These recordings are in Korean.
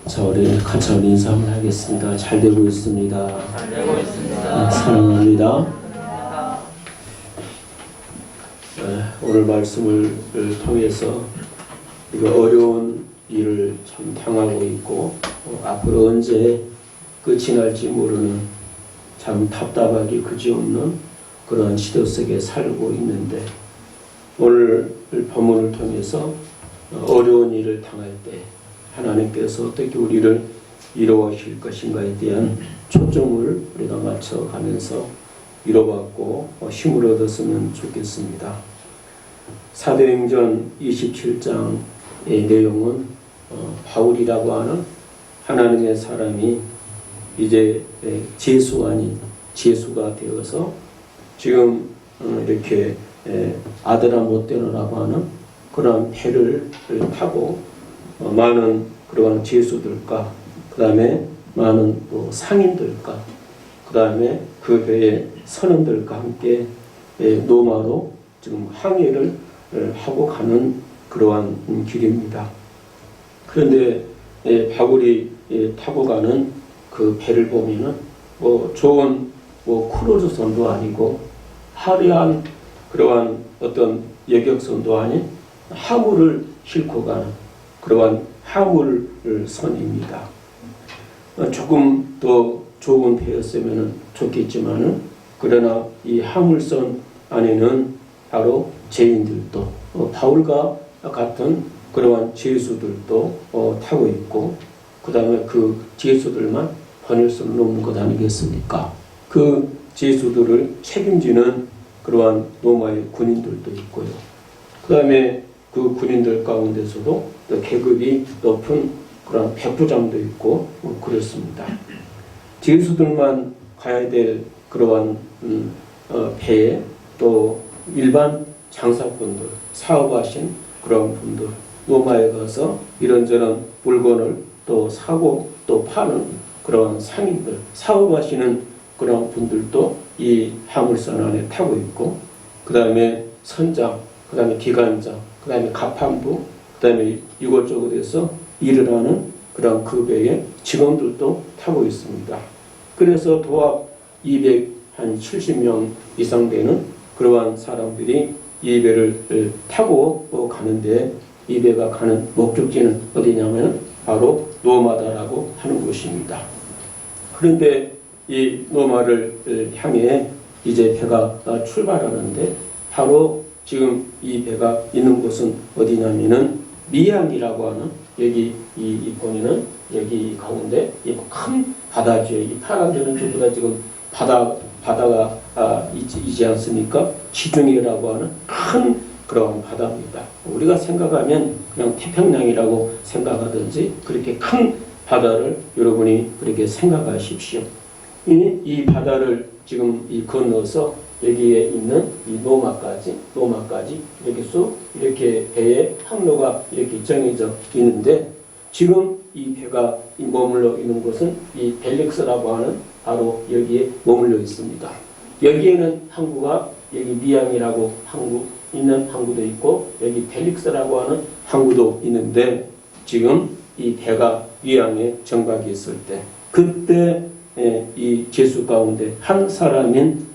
자, 우리 같이 인사 한번 하겠습니다. 잘 되고 있습니다. 잘 되고 있습니다. 사랑합니다. 오늘 말씀을 통해서 이거 어려운 일을 참 당하고 있고 앞으로 언제 끝이 날지 모르는 참 답답하기 그지없는 그런 시대 속에 살고 있는데 오늘 본문을 통해서 어려운 일을 당할 때 하나님께서 어떻게 우리를 이루어실 것인가에 대한 초점을 우리가 맞춰가면서 이뤄받고 힘을 얻었으면 좋겠습니다. 사도행전 27장의 내용은 바울이라고 하는 하나님의 사람이 이제 제수가 아닌 제수가 되어서 지금 이렇게 아드라 못되노라고 하는 그런 배를 타고 많은 그러한 제수들과 그 다음에 많은 또 상인들과 그 다음에 그 배의 선원들과 함께 노마로 지금 항해를 하고 가는 그러한 길입니다. 그런데 바울이 타고 가는 그 배를 보면은 좋은 크루즈선도 아니고 화려한 그러한 어떤 여객선도 아닌 화물을 싣고 가는 그러한 화물선입니다. 조금 더 좋은 배였으면 좋겠지만은 그러나 이 화물선 안에는 바로 죄인들도 바울과 같은 그러한 죄수들도 타고 있고 그 다음에 그 죄수들만 보낼 수는 없는 것 아니겠습니까? 그 죄수들을 책임지는 그러한 로마의 군인들도 있고요. 그 다음에 그 군인들 가운데서도 또 계급이 높은 그런 백부장도 있고 그렇습니다. 죄수들만 가야 될 그러한 배에 또 일반 장사꾼들, 사업하신 그런 분들, 로마에 가서 이런저런 물건을 또 사고 또 파는 그런 상인들, 사업하시는 그런 분들도 이 화물선 안에 타고 있고 그 다음에 선장, 그 다음에 기관장, 그 다음에 가판부, 그 다음에 이것저것 해서 일을 하는 그런 그 배에 직원들도 타고 있습니다. 그래서 도합 270명 이상 되는 그러한 사람들이 이 배를 타고 가는데 이 배가 가는 목적지는 어디냐면 바로 노마다라고 하는 곳입니다. 그런데 이 노마를 향해 이제 배가 출발하는데 바로 지금 이 배가 있는 곳은 어디냐면은 미양이라고 하는 여기 이 보이는 여기 가운데 이 큰 바다죠. 이 파란 데는 전부 다 지금 바다가 있지 않습니까? 지중해라고 하는 큰 그런 바다입니다. 우리가 생각하면 그냥 태평양이라고 생각하든지 그렇게 큰 바다를 여러분이 그렇게 생각하십시오. 이 바다를 지금 건너서 여기에 있는 이 노마까지 이렇게 쑥 이렇게 배의 항로가 이렇게 정해져 있는데 지금 이 배가 머물러 있는 곳은 이 벨릭스라고 하는 바로 여기에 머물러 있습니다. 여기에는 항구가 여기 미양이라고 항구 있는 항구도 있고 여기 벨릭스라고 하는 항구도 있는데 지금 이 배가 미양에 정박이 있을 때 그때 이 제수 가운데 한 사람인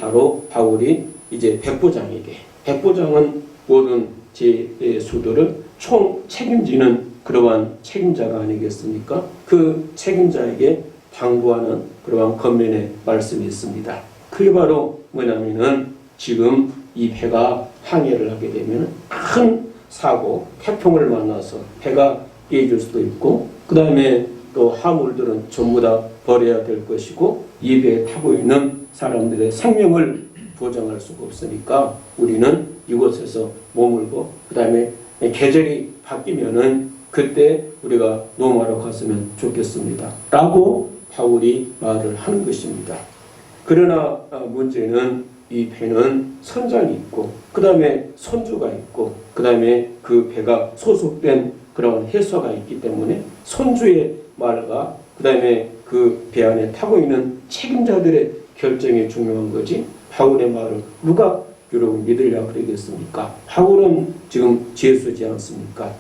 바로 바울이 이제 백부장은 모든 제수들을 총 책임지는 그러한 책임자가 아니겠습니까? 그 책임자에게 당부하는 그러한 겉면의 말씀이 있습니다. 그게 바로 뭐냐면은 지금 이 배가 항해를 하게 되면 큰 사고, 태풍을 만나서 배가 깨질 수도 있고 그 다음에 또 화물들은 전부 다 버려야 될 것이고 이 배에 타고 있는 사람들의 생명을 보장할 수가 없으니까 우리는 이곳에서 머물고 그 다음에 계절이 바뀌면은 그때 우리가 노마로 갔으면 좋겠습니다. 라고 바울이 말을 하는 것입니다. 그러나 문제는 이 배는 선장이 있고 그 다음에 선주가 있고 그 다음에 그 배가 소속된 그런 해서가 있기 때문에 선주의 말과 그 다음에 그 배 안에 타고 있는 책임자들의 결정이 중요한 거지 바울의 말을 누가 여러분 믿으려고 그러겠습니까? 바울은 지금 제수지 않습니까?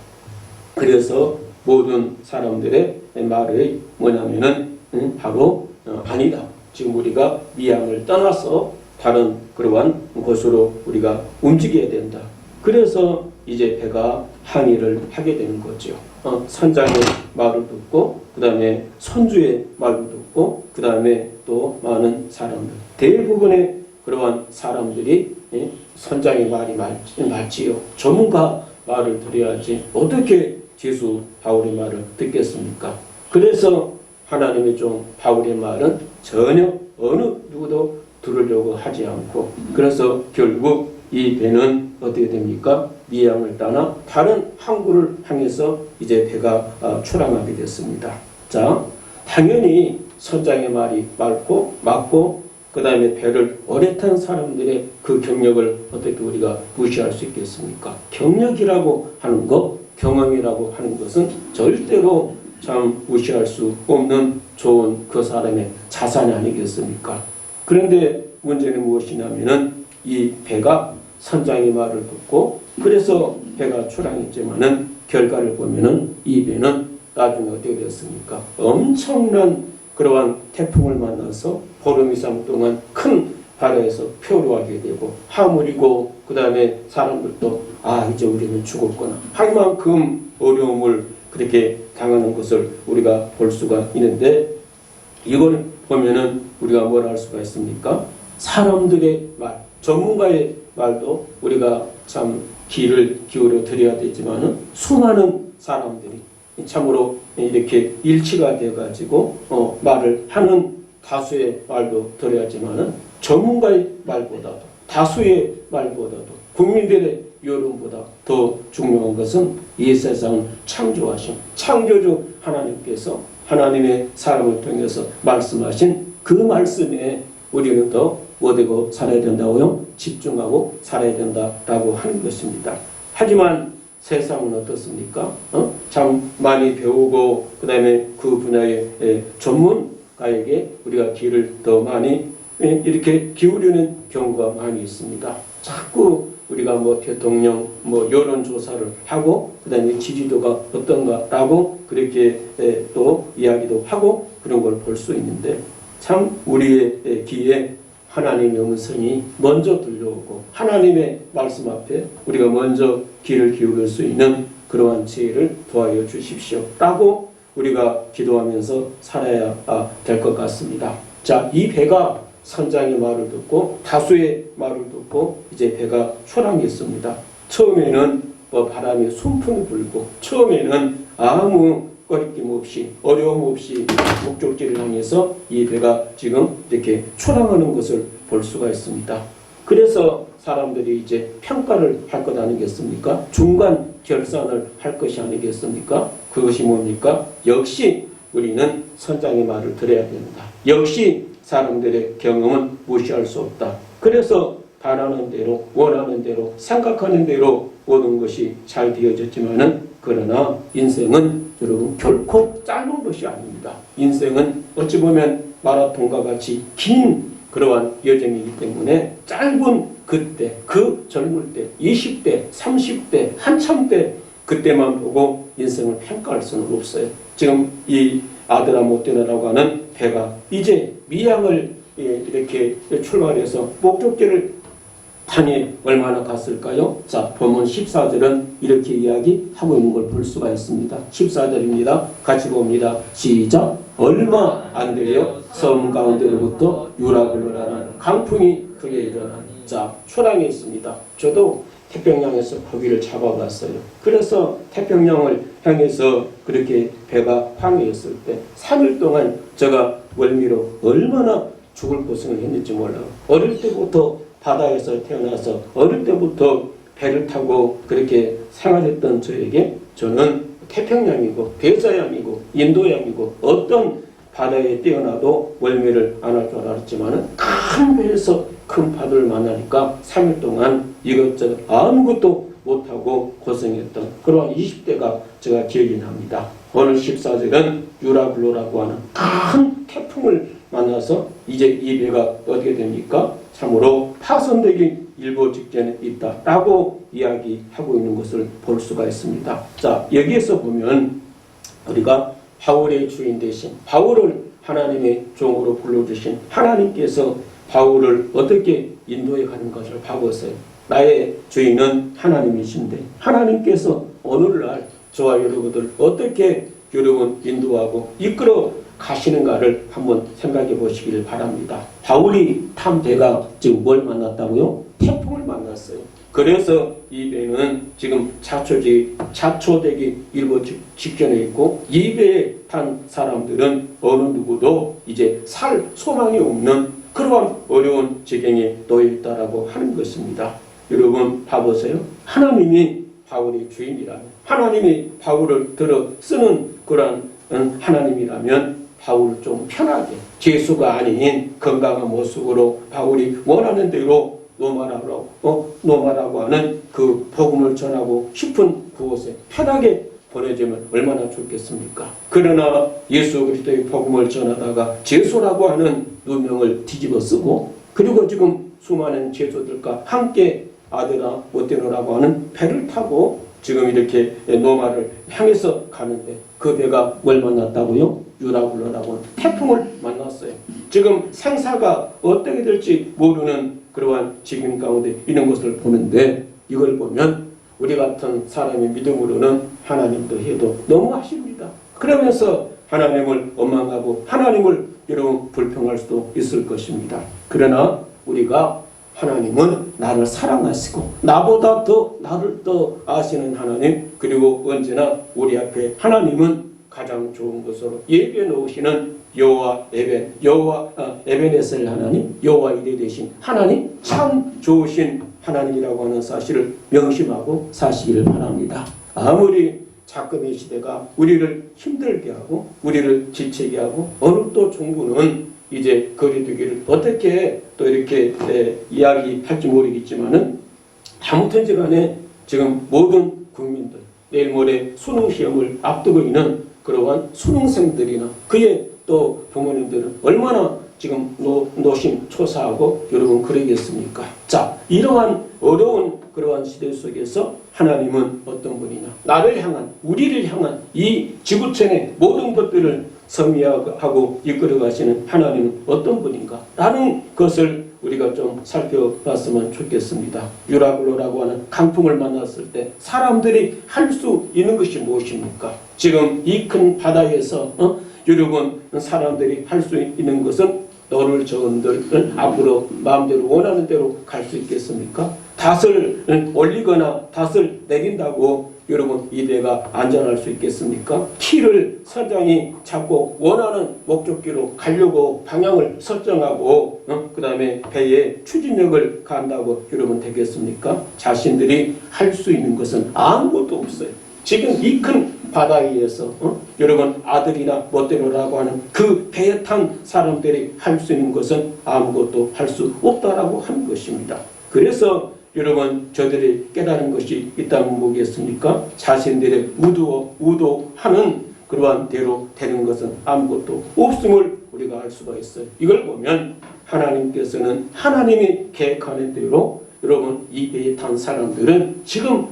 그래서 모든 사람들의 말이 뭐냐면은 바로 아니다. 지금 우리가 미양을 떠나서 다른 그러한 곳으로 우리가 움직여야 된다. 그래서 이제 배가 항의를 하게 되는 거죠. 선장의 말을 듣고 그 다음에 선주의 말을 듣고 그 다음에 또 많은 사람들 대부분의 그러한 사람들이 선장의 말이 맞지요. 전문가 말을 들어야지 어떻게 제수 바울의 말을 듣겠습니까? 그래서 하나님의 종 바울의 말은 전혀 어느 누구도 들으려고 하지 않고 그래서 결국 이 배는 어떻게 됩니까? 미양을 떠나 다른 항구를 향해서 이제 배가 출항하게 됐습니다. 자, 당연히 선장의 말이 맞고 그 다음에 배를 오래 탄 사람들의 그 경력을 어떻게 우리가 무시할 수 있겠습니까? 경력이라고 하는 것, 경험이라고 하는 것은 절대로 참 무시할 수 없는 좋은 그 사람의 자산이 아니겠습니까? 그런데 문제는 무엇이냐면은 이 배가 선장의 말을 듣고 그래서 배가 출항했지만은 결과를 보면은 이 배는 나중에 어떻게 됐습니까? 엄청난 그러한 태풍을 만나서 보름 이상 동안 큰 바다에서 표류하게 되고 하물이고 그 다음에 사람들도 이제 우리는 죽었구나 할 만큼 어려움을 그렇게 당하는 것을 우리가 볼 수가 있는데 이걸 보면은 우리가 뭘 할 수가 있습니까? 사람들의 말, 전문가의 말도 우리가 참 귀를 기울여 드려야 되지만은 수많은 사람들이 참으로 이렇게 일치가 돼가지고 말을 하는 다수의 말도 들어야지만은 전문가의 말보다도 다수의 말보다도 국민들의 여론보다 더 중요한 것은 이 세상을 창조하신 창조주 하나님께서 하나님의 사람을 통해서 말씀하신 그 말씀에 우리는 더 뭐되고 살아야 된다고요? 집중하고 살아야 된다라고 하는 것입니다. 하지만 세상은 어떻습니까? 참 많이 배우고 그 다음에 그 분야의 전문가에게 우리가 귀를 더 많이 이렇게 기울이는 경우가 많이 있습니다. 자꾸 우리가 뭐 대통령 뭐 여론조사를 하고 그 다음에 지지도가 어떤가라고 그렇게 또 이야기도 하고 그런 걸 볼 수 있는데 참 우리의 귀에 하나님의 음성이 먼저 들려오고 하나님의 말씀 앞에 우리가 먼저 귀를 기울일 수 있는 그러한 지혜를 도와여 주십시오 라고 우리가 기도하면서 살아야 될 것 같습니다. 자, 이 배가 선장의 말을 듣고 다수의 말을 듣고 이제 배가 출항했습니다. 처음에는 바람이 순풍이 불고 처음에는 아무 꺼리낌 없이 어려움 없이 목적지를 향해서 이 배가 지금 이렇게 출항하는 것을 볼 수가 있습니다. 그래서 사람들이 이제 평가를 할 것 아니겠습니까? 중간 결산을 할 것이 아니겠습니까? 그것이 뭡니까? 역시 우리는 선장의 말을 들어야 된다. 역시 사람들의 경험은 무시할 수 없다. 그래서 바라는 대로 원하는 대로 생각하는 대로 모든 것이 잘 되어졌지만은 그러나 인생은 여러분 결코 짧은 것이 아닙니다. 인생은 어찌 보면 마라톤과 같이 긴 그러한 여정이기 때문에 짧은 그때 그 젊을 때 20대 30대 한참 때 그때만 보고 인생을 평가할 수는 없어요. 지금 이 아드라 모테나라고 하는 배가 이제 미양을 이렇게 출발해서 목적지를 한이 얼마나 갔을까요? 자, 본문 14절은 이렇게 이야기하고 있는 걸 볼 수가 있습니다. 14절입니다. 같이 봅니다. 시작. 얼마 안 되려 섬 가운데로부터 유라굴로라는 강풍이 크게 일어나니. 자, 출항에 있습니다. 저도 태평양에서 거기를 잡아봤어요. 그래서 태평양을 향해서 그렇게 배가 항해했을 때 3일 동안 제가 월미로 얼마나 죽을 고생을 했는지 몰라요. 어릴 때부터 바다에서 태어나서 어릴 때부터 배를 타고 그렇게 생활했던 저에게 저는 태평양이고 대서양이고 인도양이고 어떤 바다에 뛰어나도 월미를 안 할 줄 알았지만 큰 배에서 큰 파도를 만나니까 3일 동안 이것저것 아무것도 못하고 고생했던 그러한 20대가 제가 기억이 납니다. 오늘 14절은 유라굴로라고 하는 큰 태풍을 만나서 이제 이 배가 어떻게 됩니까? 참으로 파손되기 일보 직전에 있다라고 이야기하고 있는 것을 볼 수가 있습니다. 자, 여기에서 보면 우리가 바울의 주인 대신 바울을 하나님의 종으로 불러주신 하나님께서 바울을 어떻게 인도해 가는 것을 봐보세요. 나의 주인은 하나님이신데 하나님께서 오늘날 저와 여러분들 어떻게 여러분 인도하고 이끌어 가시는가를 한번 생각해 보시길 바랍니다. 바울이 탄 배가 지금 뭘 만났다고요? 태풍을 만났어요. 그래서 이 배는 지금 자초되기 일보 직전에 있고 이 배에 탄 사람들은 어느 누구도 이제 살 소망이 없는 그러한 어려운 지경에 놓여 있다라고 하는 것입니다. 여러분 봐보세요. 하나님이 바울의 주인이라면 하나님이 바울을 들어 쓰는 그런 하나님이라면 바울을 좀 편하게 죄수가 아닌 건강한 모습으로 바울이 원하는 대로 노마라고 하는 그 복음을 전하고 싶은 그곳에 편하게 보내주면 얼마나 좋겠습니까? 그러나 예수 그리스도의 복음을 전하다가 죄수라고 하는 누명을 뒤집어 쓰고 그리고 지금 수많은 죄수들과 함께 아데나 모테노라고 하는 배를 타고 지금 이렇게 노마를 향해서 가는데 그 배가 뭘 만났다고요? 유라굴로라고 하는 태풍을 만났어요. 지금 생사가 어떻게 될지 모르는 그러한 지금 가운데 있는 것을 보는데 이걸 보면 우리 같은 사람의 믿음으로는 하나님도 해도 너무하십니다. 그러면서 하나님을 원망하고 하나님을 여러분 불평할 수도 있을 것입니다. 그러나 우리가 하나님은 나를 사랑하시고 나보다 더 나를 더 아시는 하나님 그리고 언제나 우리 앞에 하나님은 가장 좋은 것으로 예비해 놓으시는 여호와 에벤에셀 하나님 여호와 이레 되신 하나님 참 좋으신 하나님이라고 하는 사실을 명심하고 사시기를 바랍니다. 아무리 작금의 시대가 우리를 힘들게 하고 우리를 지치게 하고 어느 또 정부는 이제 거리두기를 어떻게 또 이렇게 이야기할지 모르겠지만은 아무튼지 간에 지금 모든 국민들 내일 모레 수능 시험을 앞두고 있는 그러한 수능생들이나 그의 또 부모님들은 얼마나 지금 노심초사하고 여러분 그러겠습니까? 자, 이러한 어려운 그러한 시대 속에서 하나님은 어떤 분이냐? 나를 향한, 우리를 향한 이 지구촌의 모든 것들을 섭리하고 이끌어 가시는 하나님은 어떤 분인가? 라는 것을 우리가 좀 살펴봤으면 좋겠습니다. 유라굴로라고 하는 강풍을 만났을 때 사람들이 할 수 있는 것이 무엇입니까? 지금 이 큰 바다에서 여러분 사람들이 할 수 있는 것은 너를 저은들 앞으로 마음대로 원하는 대로 갈 수 있겠습니까? 닷을 올리거나 닷을 내린다고 여러분 이 배가 안전할 수 있겠습니까? 키를 선장이 잡고 원하는 목적지로 가려고 방향을 설정하고 그 다음에 배에 추진력을 가한다고 여러분 되겠습니까? 자신들이 할 수 있는 것은 아무것도 없어요. 지금 이 큰 바다 위에서 여러분 아들이나 모테노라고 하는 그 배에 탄 사람들이 할 수 있는 것은 아무것도 할 수 없다라고 하는 것입니다. 그래서 여러분 저들이 깨달은 것이 있다면 뭐겠습니까? 자신들의 우도하는 그러한 대로 되는 것은 아무것도 없음을 우리가 알 수가 있어요. 이걸 보면 하나님께서는 하나님이 계획하는 대로 여러분 이 배에 탄 사람들은 지금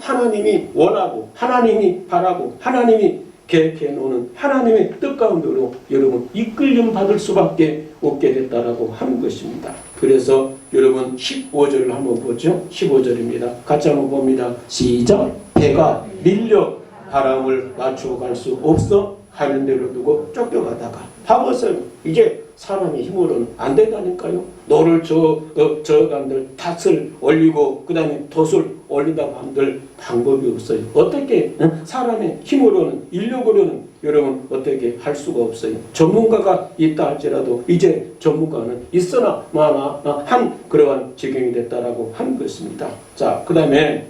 하나님이 원하고 하나님이 바라고 하나님이 계획해 놓는 하나님의 뜻 가운데로 여러분 이끌림 받을 수밖에 없게 됐다라고 하는 것입니다. 그래서 여러분 15절을 한번 보죠. 15절입니다. 같이 한번 봅니다. 시작. 배가 밀려 바람을 맞추어 갈 수 없어 가는 대로 두고 쫓겨가다가 봐보세요. 이게 사람의 힘으로는 안 된다니까요. 너를 저간들 탓을 올리고 그 다음에 돛을 올린다고 한들 방법이 없어요. 어떻게 사람의 힘으로는 인력으로는 여러분 어떻게 할 수가 없어요. 전문가가 있다 할지라도 이제 전문가는 있으나 마나 한 그러한 지경이 됐다라고 하는 것입니다. 자, 그 다음에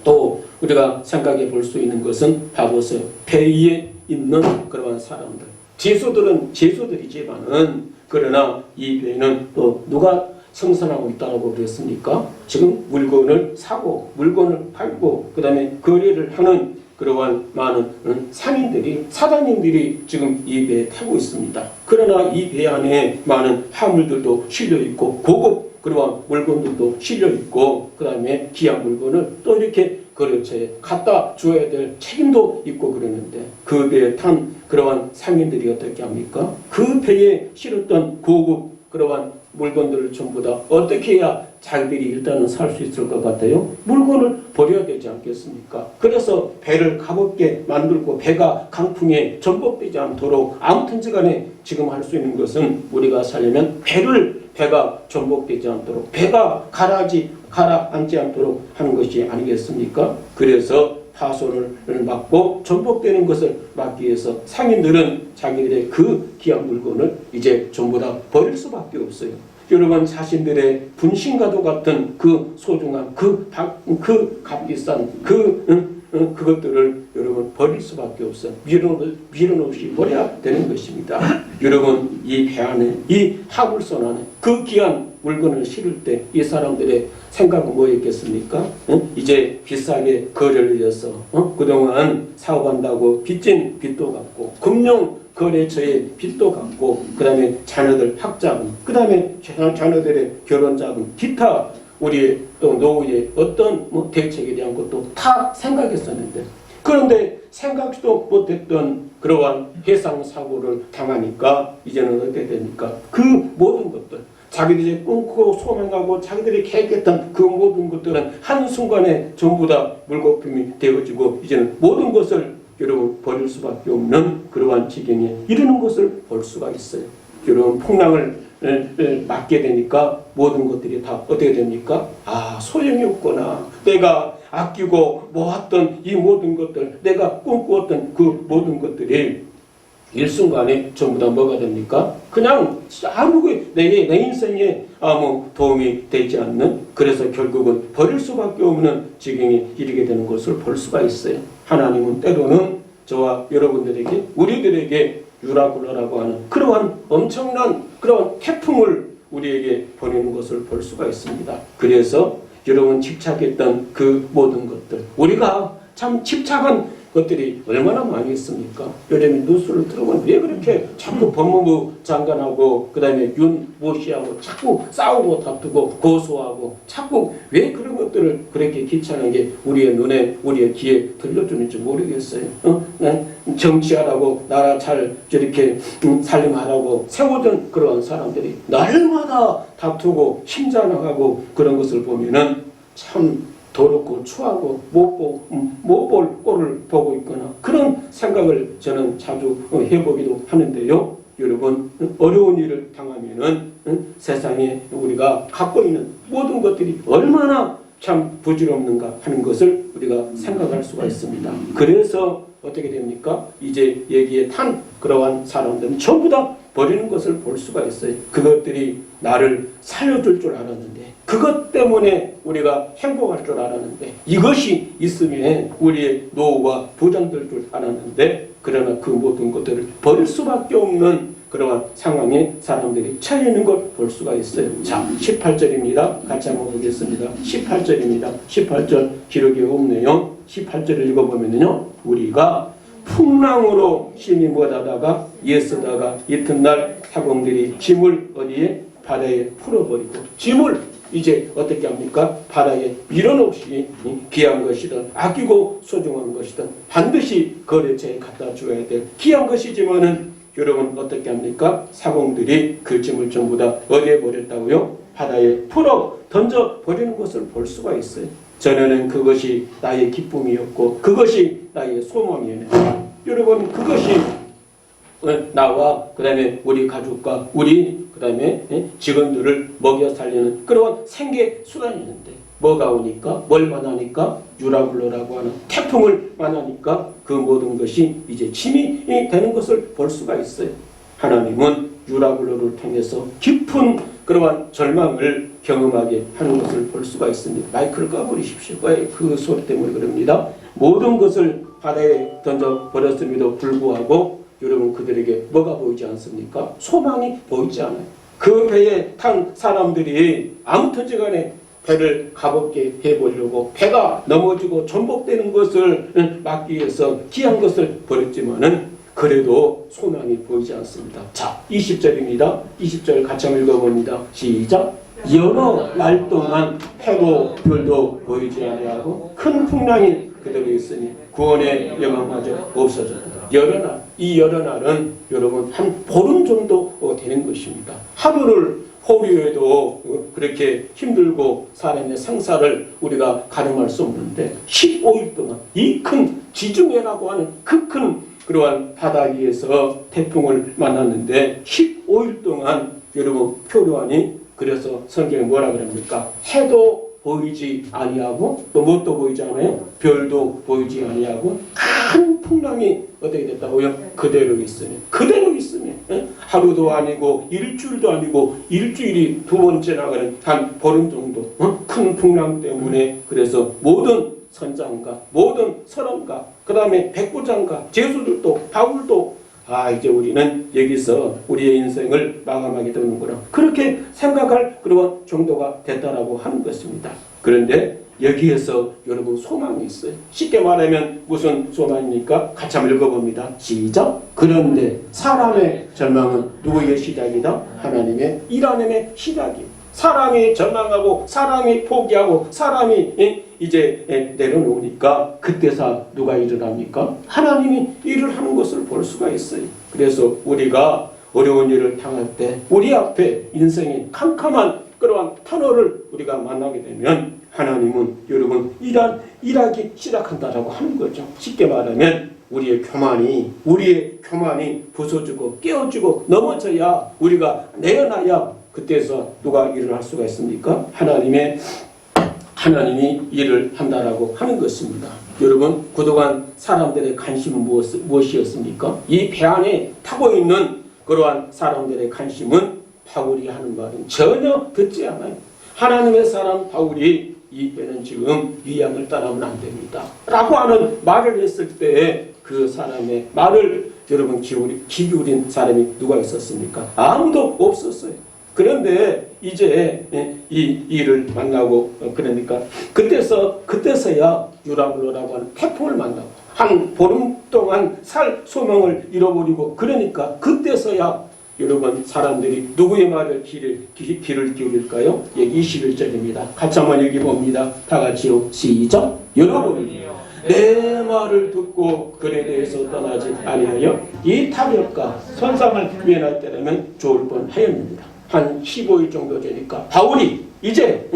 또 우리가 생각해 볼 수 있는 것은 봐보세요. 배 위에 있는 그러한 사람들. 죄수들은 죄수들이지만은 그러나 이 배는 또 누가 생산하고 있다고 그랬습니까? 지금 물건을 사고 물건을 팔고 그 다음에 거래를 하는 그러한 많은 상인들이 사장님들이 지금 이 배에 타고 있습니다. 그러나 이 배 안에 많은 화물들도 실려 있고 고급 그러한 물건들도 실려 있고 그 다음에 귀한 물건을 또 이렇게 거래처에 갖다 줘야 될 책임도 있고 그러는데 그 배에 탄 그러한 상인들이 어떻게 합니까? 그 배에 실었던 고급 그러한 물건들을 전부 다 어떻게 해야 자기들이 일단은 살 수 있을 것 같아요? 물건을 버려야 되지 않겠습니까? 그래서 배를 가볍게 만들고 배가 강풍에 전복되지 않도록 아무튼지 간에 지금 할 수 있는 것은 우리가 살려면 배가 전복되지 않도록 배가 가라앉지 않도록 하는 것이 아니겠습니까? 그래서 파손을 막고 전복되는 것을 막기 위해서 상인들은 자기들의 그 귀한 물건을 이제 전부 다 버릴 수밖에 없어요. 여러분 자신들의 분신과도 같은 그 소중한 그 값비싼 그것들을 여러분 버릴 수밖에 없어. 미련 없이 버려야 되는 것입니다. 여러분 이 배 안에 이 하물선 안에 그 귀한 물건을 실을 때 이 사람들의 생각은 뭐였겠습니까? 이제 비싸게 거래를 해서 그동안 사업한다고 빚진 빚도 갚고 금융 거래처에 빚도 갚고 그 다음에 자녀들 학자금 그 다음에 자녀들의 결혼자금 기타 우리 또 노후의 어떤 대책에 대한 것도 다 생각했었는데 그런데 생각지도 못했던 그러한 해상사고를 당하니까 이제는 어떻게 됩니까? 그 모든 것들 자기들이 꿈꾸고 소망하고 자기들이 계획했던 그 모든 것들은 한순간에 전부 다 물거품이 되어지고 이제는 모든 것을 여러분 버릴 수밖에 없는 그러한 지경에 이르는 것을 볼 수가 있어요. 여러분 폭락을 맞게 되니까 모든 것들이 다 어떻게 됩니까? 소용이 없구나. 내가 아끼고 모았던 이 모든 것들 내가 꿈꾸었던 그 모든 것들이 일순간에 전부 다 뭐가 됩니까? 그냥 내 인생에 아무 도움이 되지 않는 그래서 결국은 버릴 수밖에 없는 지경에 이르게 되는 것을 볼 수가 있어요. 하나님은 때로는 저와 여러분들에게 우리들에게 유라굴라라고 하는 그러한 엄청난 그런 태풍을 우리에게 보내는 것을 볼 수가 있습니다. 그래서 여러분 집착했던 그 모든 것들 우리가 참 집착한 것들이 얼마나 많이 있습니까? 요즘에 뉴스를 들어보면 왜 그렇게 자꾸 법무부 장관하고 그 다음에 윤모 씨하고 자꾸 싸우고 다투고 고소하고 자꾸 왜 그런 것들을 그렇게 귀찮게 우리의 눈에 우리의 귀에 들려주는지 모르겠어요. 정치하라고 나라 잘 저렇게 살림하라고 세우던 그런 사람들이 날마다 다투고 힘자랑하고 그런 것을 보면은 참 더럽고 추하고 못 볼 꼴을 보고 있거나 그런 생각을 저는 자주 해보기도 하는데요. 여러분 어려운 일을 당하면은 세상에 우리가 갖고 있는 모든 것들이 얼마나 참 부질없는가 하는 것을 우리가 생각할 수가 있습니다. 그래서 어떻게 됩니까? 이제 여기에 탄 그러한 사람들은 전부 다 버리는 것을 볼 수가 있어요. 그것들이 나를 살려줄 줄 알았는데 그것 때문에 우리가 행복할 줄 알았는데 이것이 있으면 우리의 노후가 보장될 줄 알았는데 그러나 그 모든 것들을 버릴 수밖에 없는 그러한 상황에 사람들이 처해 있는 걸 볼 수가 있어요. 자, 18절입니다. 같이 한번 보겠습니다. 18절입니다. 18절 기록이 없네요. 18절을 읽어보면요. 우리가 풍랑으로 힘이 못하다가 예쓰다가 이튿날 사공들이 짐을 어디에? 바다에 풀어버리고 짐을 이제 어떻게 합니까? 바다에 미련 없이 귀한 것이든 아끼고 소중한 것이든 반드시 거래처에 갖다 줘야 될 귀한 것이지만은 여러분 어떻게 합니까? 사공들이 그 짐을 전부 다 어디에 버렸다고요? 바다에 풀어 던져 버리는 것을 볼 수가 있어요. 전에는 그것이 나의 기쁨이었고 그것이 나의 소망이었는데 여러분 그것이 나와 그 다음에 우리 가족과 우리 그 다음에 직원들을 먹여 살리는 그런 생계 수단이었는데 뭐가 오니까 뭘 만나니까 유라굴로라고 하는 태풍을 만나니까 그 모든 것이 이제 짐이 되는 것을 볼 수가 있어요. 하나님은 유라굴로를 통해서 깊은 그러한 절망을 경험하게 하는 것을 볼 수가 있습니다. 마이크를 꺼버리십시오. 그 소리 때문에 그럽니다. 모든 것을 바다에 던져버렸음에도 불구하고 여러분 그들에게 뭐가 보이지 않습니까? 소망이 보이지 않아요. 그 배에 탄 사람들이 아무튼지 간에 배를 가볍게 해보려고 배가 넘어지고 전복되는 것을 막기 위해서 귀한 것을 버렸지만은 그래도 소망이 보이지 않습니다. 자, 20절입니다. 20절 같이 한번 읽어봅니다. 시작. 여러 날 동안 해도 별도 보이지 아니하고 큰 풍랑이 그대로 있으니 구원의 영광마저 없어졌다. 여러 날, 이 여러 날은 여러분 한 보름 정도 되는 것입니다. 하루를 호류에도 그렇게 힘들고 사람의 생사를 우리가 가늠할 수 없는데 15일 동안 이 큰 지중해라고 하는 그 큰 그러한 바다 위에서 태풍을 만났는데 15일 동안 여러분 표류하니 그래서 성경에 뭐라 그럽니까? 해도 보이지 아니하고 또 뭣도 보이지 않아요? 별도 보이지 아니하고 큰 풍랑이 어떻게 됐다고요? 그대로 있으면 하루도 아니고 일주일도 아니고 일주일이 두 번째 나가는 한 보름 정도 큰 풍랑 때문에 그래서 모든 선장과 모든 사람과 그 다음에 백부장과 제수들도 바울도 이제 우리는 여기서 우리의 인생을 마감하게 되는구나 그렇게 생각할 그런 정도가 됐다라고 하는 것입니다. 그런데 여기에서 여러분 소망이 있어요. 쉽게 말하면 무슨 소망입니까? 같이 한번 읽어봅니다. 시작. 그런데 사람의 절망은 누구의 시작이다? 하나님의 일하님의 시작이. 사람이 절망하고 사람이 포기하고 사람이 이제 내려놓으니까 그때서 누가 일을 합니까? 하나님이 일을 하는 것을 볼 수가 있어요. 그래서 우리가 어려운 일을 당할 때 우리 앞에 인생의 캄캄한 그러한 터널을 우리가 만나게 되면 하나님은 여러분 일하기 시작한다라고 하는 거죠. 쉽게 말하면 우리의 교만이 부서지고 깨어지고 넘어져야 우리가 내려놔야 그때서 누가 일을 할 수가 있습니까? 하나님이 일을 한다라고 하는 것입니다. 여러분 그동안 사람들의 관심은 무엇이었습니까? 이 배 안에 타고 있는 그러한 사람들의 관심은 바울이 하는 말은 전혀 듣지 않아요. 하나님의 사람 바울이 이 배는 지금 위양을 따라하면 안 됩니다 라고 하는 말을 했을 때 그 사람의 말을 여러분 귀 기울인 사람이 누가 있었습니까? 아무도 없었어요. 그런데 이제 이 일을 만나고 그러니까 그때서야 유라굴로라고 하는 태풍을 만나고 한 보름 동안 살 소망을 잃어버리고 그러니까 그때서야 여러분 사람들이 누구의 말을 귀를 기울일까요? 예, 21절입니다. 같이 한번 읽어봅니다. 다 같이요. 시작. 여러분이 내 말을 듣고 글에 대해서 떠나지 아니하여 이 타격과 손상을 면할 때라면 좋을 뻔하였습니다. 한 15일 정도 되니까 바울이 이제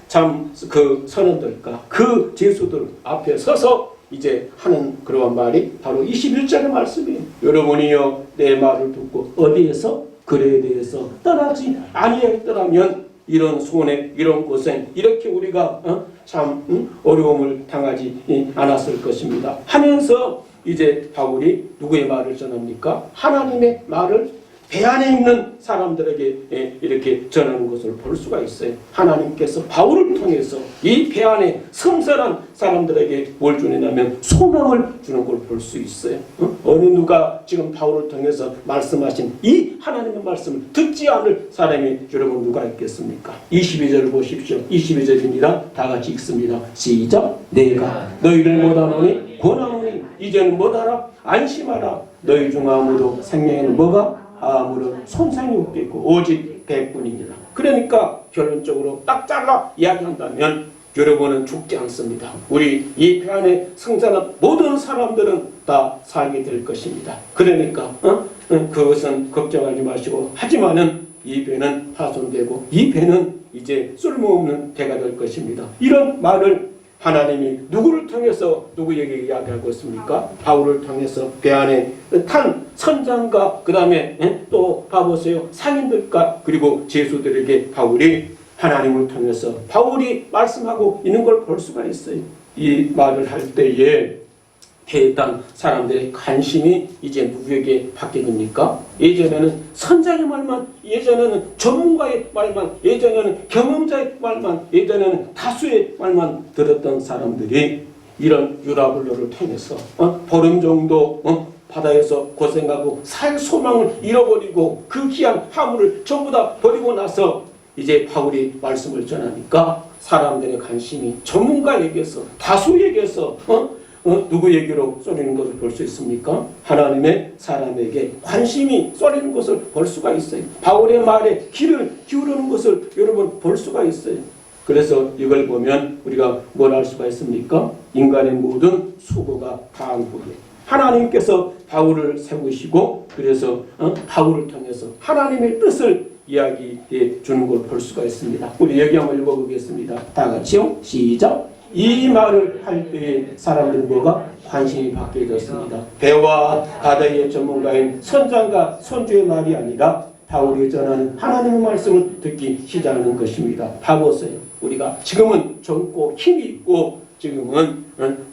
참 그 선원들과 그 제수들 앞에 서서 이제 하는 그러한 말이 바로 21절의 말씀이에요. 여러분이요 내 말을 듣고 어디에서 글에 대해서 떠나지 아니했더라면 이런 손해 이런 고생 이렇게 우리가 참 어려움을 당하지 않았을 것입니다 하면서 이제 바울이 누구의 말을 전합니까? 하나님의 말을 배 안에 있는 사람들에게 이렇게 전하는 것을 볼 수가 있어요. 하나님께서 바울을 통해서 이 배 안에 성설한 사람들에게 뭘 주느냐면 소망을 주는 걸 볼 수 있어요. 어느 누가 지금 바울을 통해서 말씀하신 이 하나님의 말씀을 듣지 않을 사람이 여러분 누가 있겠습니까? 22절을 보십시오. 22절입니다. 다 같이 읽습니다. 시작. 내가 너희를 못하노니 권하노니 이제는 못하라 안심하라. 너희 중 아무도 생명에는 뭐가 아무런 손상이 없겠고 오직 배뿐이니라. 그러니까 결론적으로 딱 잘라 이야기한다면 여러분은 죽지 않습니다. 우리 이 배 안에 승자는 모든 사람들은 다 살게 될 것입니다. 그러니까 그것은 걱정하지 마시고 하지만은 이 배는 파손되고 이 배는 이제 쓸모없는 배가 될 것입니다. 이런 말을 하나님이 누구를 통해서 누구에게 이야기하고 있습니까? 바울을 통해서 배 안에 탄 선장과 그 다음에 또 봐보세요. 상인들과 그리고 제수들에게 바울이 하나님을 통해서 바울이 말씀하고 있는 걸 볼 수가 있어요. 이 말을 할 때에 배에 탄 사람들의 관심이 이제 누구에게 바뀌됩니까? 예전에는 선장의 말만, 예전에는 전문가의 말만, 예전에는 경험자의 말만, 예전에는 다수의 말만 들었던 사람들이 이런 유라굴로를 통해서 보름 정도 바다에서 고생하고 살 소망을 잃어버리고 그 귀한 화물을 전부 다 버리고 나서 이제 바울이 말씀을 전하니까 사람들의 관심이 전문가에게서 다수에게서 누구에게로 쏠리는 것을 볼 수 있습니까? 하나님의 사람에게 관심이 쏠리는 것을 볼 수가 있어요. 바울의 말에 귀를 기울이는 것을 여러분 볼 수가 있어요. 그래서 이걸 보면 우리가 뭘 알 수가 있습니까? 인간의 모든 수고가 다한 후에 하나님께서 바울을 세우시고 그래서 바울을 통해서 하나님의 뜻을 이야기해 주는 걸 볼 수가 있습니다. 우리 여기 한번 읽어보겠습니다. 다 같이요. 시작. 이 말을 할 때에 사람들이 뭐가 관심이 바뀌어졌습니다. 배와 바다의 전문가인 선장과 선주의 말이 아니라 바울이 전하는 하나님의 말씀을 듣기 시작하는 것입니다. 봐보세요. 우리가 지금은 젊고 힘이 있고 지금은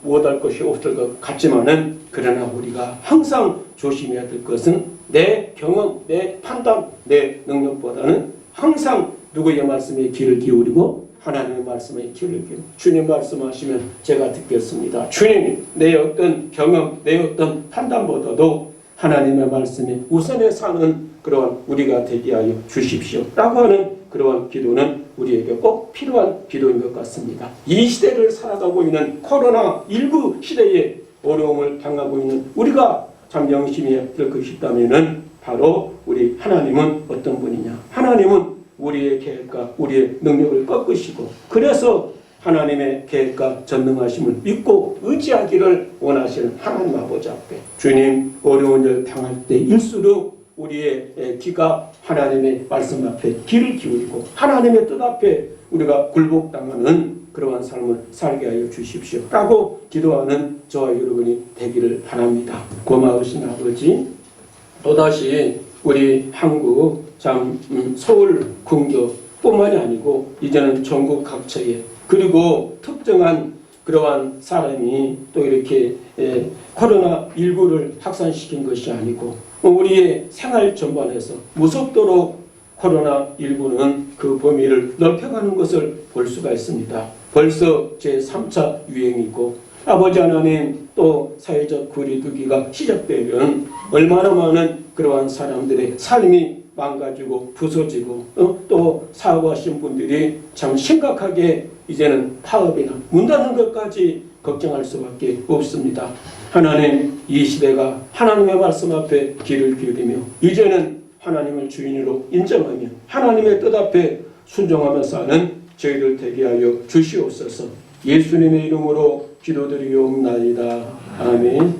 못할 것이 없을 것 같지만은 그러나 우리가 항상 조심해야 될 것은 내 경험, 내 판단, 내 능력보다는 항상 누구의 말씀에 귀를 기울이고 하나님의 말씀에 귀를 기울이고 주님 말씀하시면 제가 듣겠습니다. 주님 내 어떤 경험, 내 어떤 판단보다도 하나님의 말씀에 우선에 사는 그러한 우리가 되게 하여 주십시오 라고 하는 그러한 기도는 우리에게 꼭 필요한 기도인 것 같습니다. 이 시대를 살아가고 있는 코로나19 시대에 어려움을 당하고 있는 우리가 참 명심해야 될 것이 있다면 바로 우리 하나님은 어떤 분이냐. 하나님은 우리의 계획과 우리의 능력을 꺾으시고 그래서 하나님의 계획과 전능하심을 믿고 의지하기를 원하시는 하나님 아버지 앞에 주님 어려운 일 당할 때일수록 우리의 귀가 하나님의 말씀 앞에 귀를 기울이고 하나님의 뜻 앞에 우리가 굴복당하는 그러한 삶을 살게 하여 주십시오 라고 기도하는 저와 여러분이 되기를 바랍니다. 고마우신 아버지, 또다시 우리 한국 참 서울 근교뿐만이 아니고 이제는 전국 각처에 그리고 특정한 그러한 사람이 또 이렇게 코로나19를 확산시킨 것이 아니고 우리의 생활 전반에서 무섭도록 코로나19는 그 범위를 넓혀가는 것을 볼 수가 있습니다. 벌써 제3차 유행이고 아버지 하나님 또 사회적 거리두기가 시작되면 얼마나 많은 그러한 사람들의 삶이 망가지고 부서지고 또 사업하신 분들이 참 심각하게 이제는 파업이나 문 닫는 것까지 걱정할 수밖에 없습니다. 하나님 이 시대가 하나님의 말씀 앞에 귀를 기울이며 이제는 하나님을 주인으로 인정하며 하나님의 뜻 앞에 순종하며 사는 저희들 되게 하여 주시옵소서. 예수님의 이름으로 기도드리옵나이다. 아멘.